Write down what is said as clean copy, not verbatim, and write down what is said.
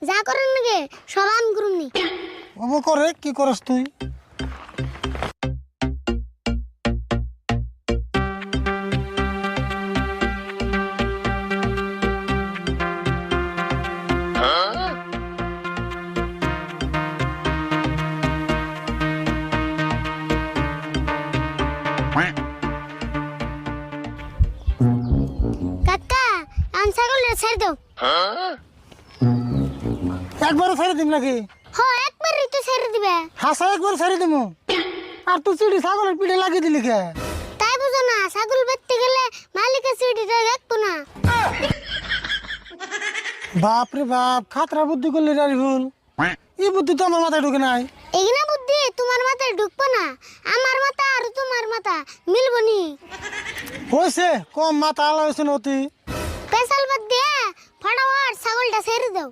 যা করেন নাকি সব আমি করুমনি। ও করে কি করস তুই? কাকা আন ছাগলটা ছেড়ে দাও। একবার ছেড়ে দিম নাকি? হ একবারই তো ছেড়ে দিবে। হাসা একবার ছেড়ে দিমু। আর তুই চিড়ি ছাগলের পিঠে লাগিয়ে দিলি কে? তাই বুঝো না ছাগল বেচতে গেলে মালিকের সিটিটা দেখবো না। বাপ রে বাপ, খাতরা বুদ্ধি করলি রারিফুল। এই বুদ্ধি তো আমার মাথায় ঢুকে নাই। এগুলা বুদ্ধি তোমার মাথায় ঢুকবো না, আমার মাথা আর তোমার মাথা মিলবো নি। হয়েছে কম মাথা আলা হয়েছে নতি। পেশাল বাদ দিয়ে ফটাফট ছাগলটা ছেড়ে দাও।